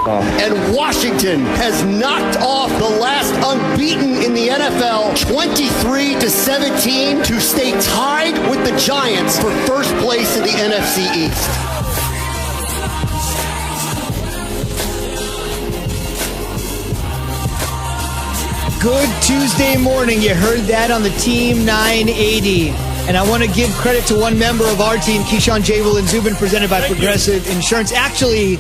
And Washington has knocked off the last unbeaten in the NFL 23-17 to stay tied with the Giants for first place in the NFC East. Good Tuesday morning. You heard that on the Team 980. And I want to give credit to one member of our team, Keyshawn J. Will and Zubin, presented by Progressive Insurance. Actually,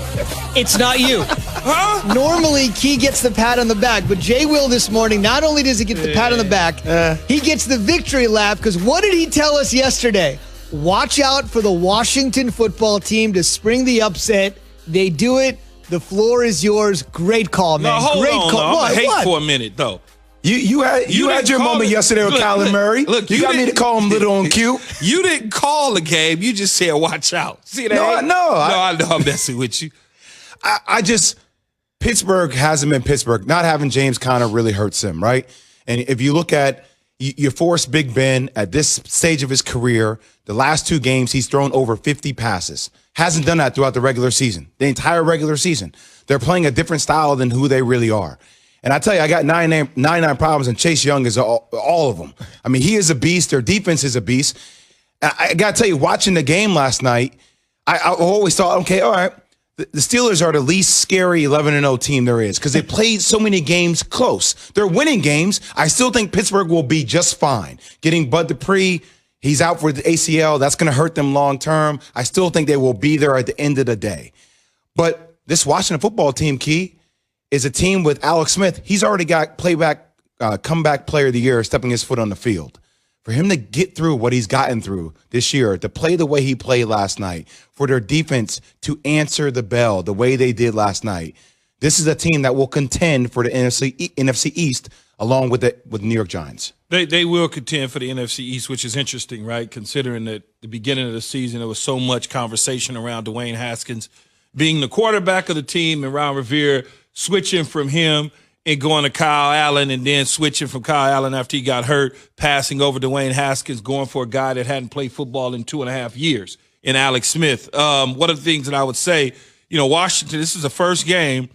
it's not you. Huh? Normally, Key gets the pat on the back, but J. Will this morning, not only does he get the pat on the back, he gets the victory lap, because what did he tell us yesterday? Watch out for the Washington football team to spring the upset. They do it. The floor is yours. Great call, man. No, hold Great on. call. I'm going to hate for a minute, though. You had your moment yesterday with Kyler Murray. Look, you got me to call him little and cute. You didn't call the game. You just said, watch out. See that? No, I know I'm messing with you. Pittsburgh hasn't been Pittsburgh. Not having James Conner really hurts him, right? And if you look at, you force Big Ben at this stage of his career, the last 2 games, he's thrown over 50 passes. Hasn't done that throughout the regular season, the entire regular season. They're playing a different style than who they really are. And I tell you, I got 99 problems, and Chase Young is all of them. I mean, he is a beast. Their defense is a beast. I got to tell you, watching the game last night, I always thought, okay, all right, the Steelers are the least scary 11-0 team there is, because they played so many games close. They're winning games. I still think Pittsburgh will be just fine. Getting Bud Dupree, he's out for the ACL. That's going to hurt them long term. I still think they will be there at the end of the day. But this Washington football team, Key, is a team with Alex Smith. He's already got comeback player of the year stepping his foot on the field. For him to get through what he's gotten through this year, to play the way he played last night, for their defense to answer the bell the way they did last night, this is a team that will contend for the NFC East along with the New York Giants. They will contend for the NFC East, which is interesting, right? Considering that the beginning of the season, there was so much conversation around Dwayne Haskins being the quarterback of the team and Ron Rivera switching from him and going to Kyle Allen, and then switching from Kyle Allen after he got hurt, passing over Dwayne Haskins, going for a guy that hadn't played football in 2.5 years in Alex Smith. One of the things that I would say, Washington, this is the first game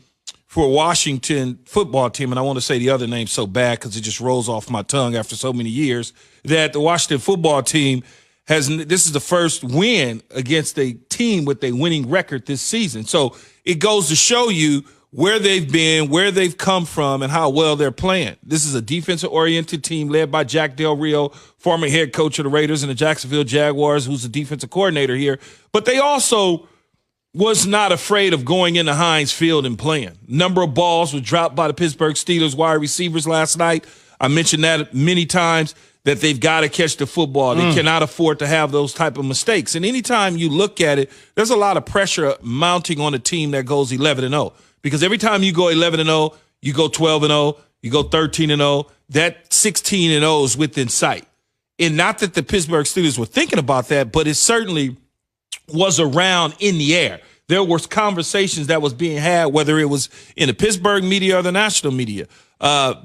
for a Washington football team, and I want to say the other name so bad because it just rolls off my tongue after so many years, that the Washington football team this is the first win against a team with a winning record this season. So it goes to show you where they've been, where they've come from, and how well they're playing. This is a defensive-oriented team led by Jack Del Rio, former head coach of the Raiders and the Jacksonville Jaguars, who's the defensive coordinator here. But they also was not afraid of going into Heinz Field and playing. Number of balls were dropped by the Pittsburgh Steelers wide receivers last night. I mentioned that many times, that they've got to catch the football. They cannot afford to have those type of mistakes. And anytime you look at it, there's a lot of pressure mounting on a team that goes 11-0. Because every time you go 11-0, you go 12-0, you go 13-0, that 16-0 is within sight. And not that the Pittsburgh Steelers were thinking about that, but it certainly was around in the air. There was conversations that was being had, whether it was in the Pittsburgh media or the national media.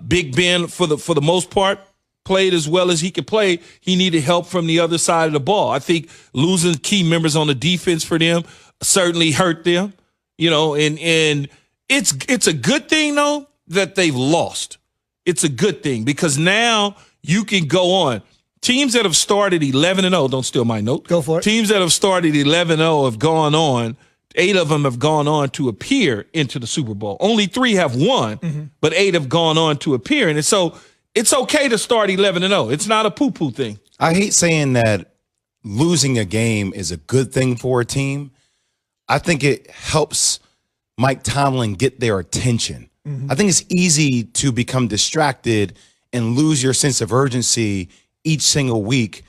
Big Ben, for the most part, played as well as he could play. He needed help from the other side of the ball. I think losing key members on the defense for them certainly hurt them, and it's a good thing, though, that they've lost. It's a good thing because now you can go on. Teams that have started 11-0, don't steal my note. Go for it. Teams that have started 11-0 have gone on. 8 of them have gone on to appear into the Super Bowl. Only 3 have won, but 8 have gone on to appear. And so it's okay to start 11-0. It's not a poo-poo thing. I hate saying that losing a game is a good thing for a team. I think it helps Mike Tomlin get their attention. I think it's easy to become distracted and lose your sense of urgency each single week.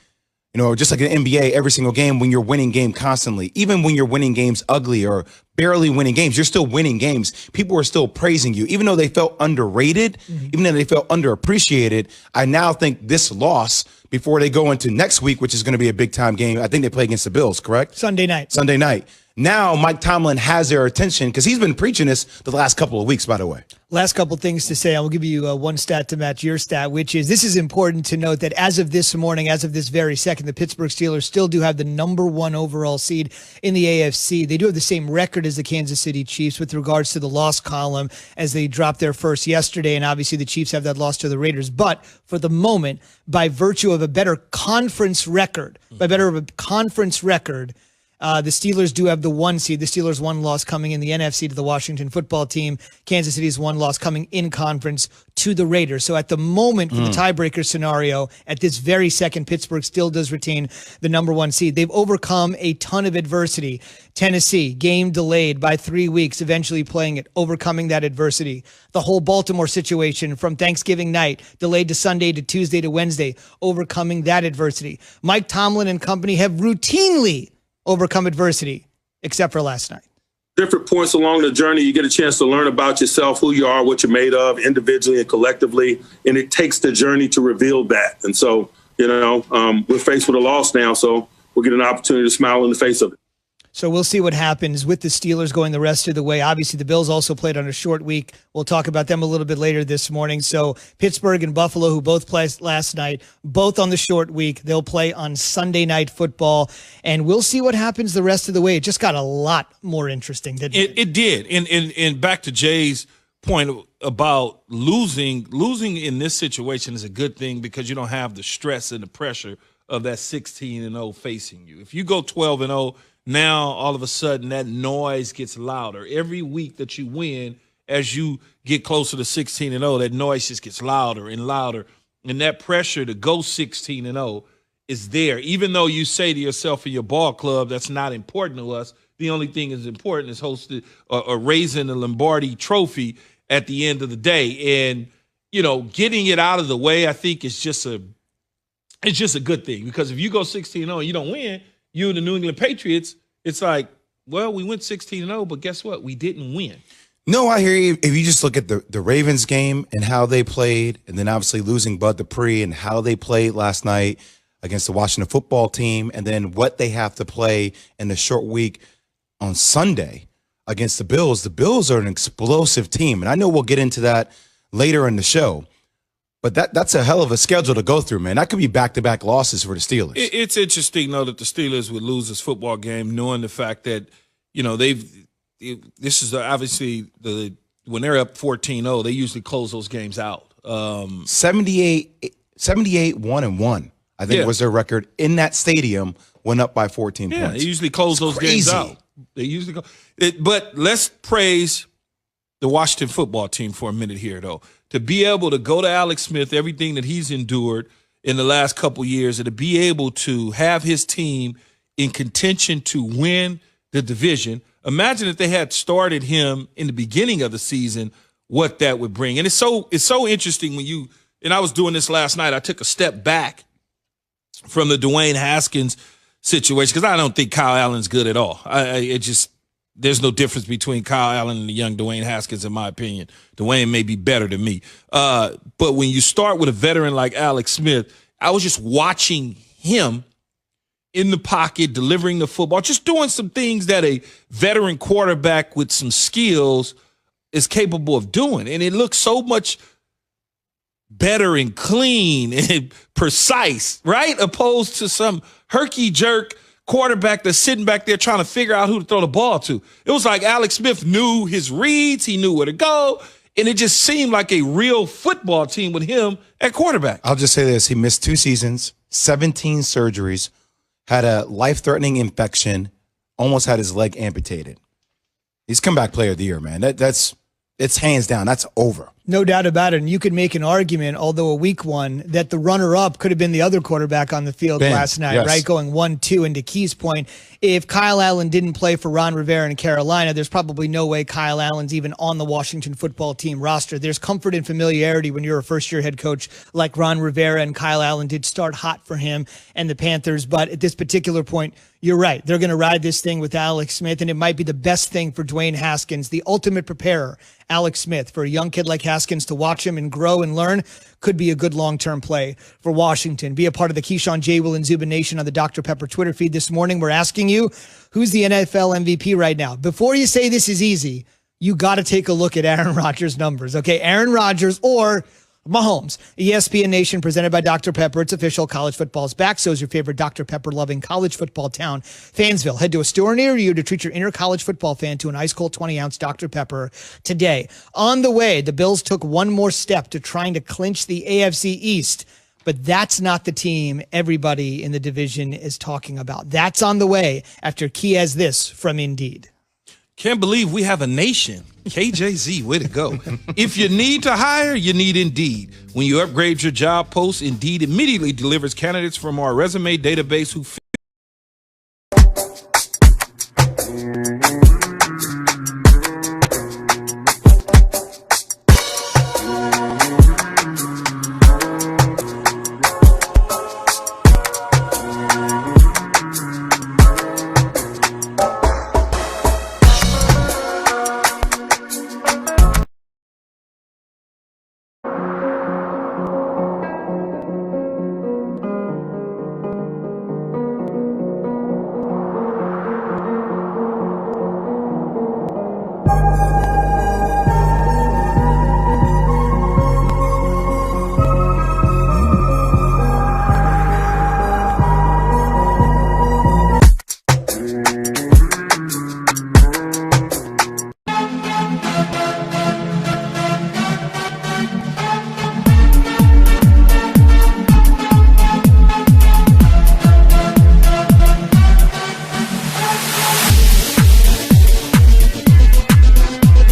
Just like an NBA, every single game when you're winning game constantly, even when you're winning games ugly or barely winning games, you're still winning games. People are still praising you, even though they felt underrated, even though they felt underappreciated. I now think this loss before they go into next week, which is going to be a big time game. I think they play against the Bills, correct? Sunday night. Sunday night. Now Mike Tomlin has their attention because he's been preaching this the last couple of weeks, by the way. Last couple things to say. I will give you one stat to match your stat, which is this is important to note that as of this morning, as of this very second, the Pittsburgh Steelers still do have the number 1 overall seed in the AFC. They do have the same record as the Kansas City Chiefs with regards to the loss column as they dropped their first yesterday. And obviously the Chiefs have that loss to the Raiders. But for the moment, by virtue of a better conference record, the Steelers do have the 1 seed. The Steelers' 1 loss coming in the NFC to the Washington football team. Kansas City's 1 loss coming in conference to the Raiders. So at the moment, for the tiebreaker scenario, at this very second, Pittsburgh still does retain the number 1 seed. They've overcome a ton of adversity. Tennessee, game delayed by 3 weeks, eventually playing it, overcoming that adversity. The whole Baltimore situation from Thanksgiving night, delayed to Sunday to Tuesday to Wednesday, overcoming that adversity. Mike Tomlin and company have routinely overcome adversity, except for last night. Different points along the journey, you get a chance to learn about yourself, who you are, what you're made of, individually and collectively, and it takes the journey to reveal that. And so, we're faced with a loss now, so we'll get an opportunity to smile in the face of it. So we'll see what happens with the Steelers going the rest of the way. Obviously, the Bills also played on a short week. We'll talk about them a little bit later this morning. So Pittsburgh and Buffalo, who both played last night, both on the short week. They'll play on Sunday Night Football, and we'll see what happens the rest of the way. It just got a lot more interesting, didn't it? It did. And back to Jay's point about losing in this situation is a good thing because you don't have the stress and the pressure of that 16-0 facing you. If you go 12-0, now, all of a sudden, that noise gets louder. Every week that you win, as you get closer to 16-0, that noise just gets louder and louder. And that pressure to go 16-0 is there. Even though you say to yourself in your ball club, that's not important to us, the only thing that's important is hosting or raising the Lombardi trophy at the end of the day. And, getting it out of the way, I think, is just a good thing. Because if you go 16-0 and you don't win, you and the New England Patriots, it's like, well, we went 16-0, but guess what? We didn't win. No, I hear you. If you just look at the Ravens game and how they played, and then obviously losing Bud Dupree and how they played last night against the Washington football team, and then what they have to play in the short week on Sunday against the Bills are an explosive team. And I know we'll get into that later in the show. But that's a hell of a schedule to go through, man. That could be back-to-back losses for the Steelers. It's interesting, though, that the Steelers would lose this football game, knowing the fact that, this is obviously when they're up 14-0, they usually close those games out. 78-1-1, I think was their record in that stadium, went up by 14 points. Yeah, they usually close those games out. They usually go. But let's praise the Washington football team for a minute here, though. To be able to go to Alex Smith, everything that he's endured in the last couple years, and to be able to have his team in contention to win the division. Imagine if they had started him in the beginning of the season, what that would bring. And it's so interesting when and I was doing this last night, I took a step back from the Dwayne Haskins situation because I don't think Kyle Allen's good at all. There's no difference between Kyle Allen and the young Dwayne Haskins, in my opinion. Dwayne may be better than me. But when you start with a veteran like Alex Smith, I was just watching him in the pocket, delivering the football, just doing some things that a veteran quarterback with some skills is capable of doing. And it looks so much better and clean and precise, right? Opposed to some herky-jerk quarterback that's sitting back there trying to figure out who to throw the ball to. It was like Alex Smith knew his reads. He knew where to go. And it just seemed like a real football team with him at quarterback. I'll just say this. He missed 2 seasons, 17 surgeries, had a life-threatening infection, almost had his leg amputated. He's comeback player of the year, man. It's hands down. That's over. No doubt about it. And you could make an argument, although a weak one, that the runner-up could have been the other quarterback on the field last night, yes. right? Going 1-2. And to Key's point, if Kyle Allen didn't play for Ron Rivera in Carolina, there's probably no way Kyle Allen's even on the Washington football team roster. There's comfort and familiarity when you're a first-year head coach like Ron Rivera, and Kyle Allen did start hot for him and the Panthers. But at this particular point, you're right. They're going to ride this thing with Alex Smith, and it might be the best thing for Dwayne Haskins, the ultimate preparer, Alex Smith, for a young kid like Haskins to watch him and grow and learn could be a good long-term play for Washington. Be a part of the Keyshawn, J. Will, and Zubin Nation on the Dr. Pepper Twitter feed this morning. We're asking you, who's the NFL MVP right now? Before you say this is easy, you got to take a look at Aaron Rodgers' numbers, okay? Aaron Rodgers or Mahomes. ESPN Nation presented by Dr. Pepper. It's official. College football's back. So is your favorite Dr. Pepper-loving college football town, Fansville. Head to a store near you to treat your inner college football fan to an ice-cold 20-ounce Dr. Pepper today. On the way, the Bills took one more step to trying to clinch the AFC East. But that's not the team everybody in the division is talking about. That's on the way after Key has this from Indeed. Can't believe we have a nation. KJZ, way to go. If you need to hire, you need Indeed. When you upgrade your job post, Indeed immediately delivers candidates from our resume database who fit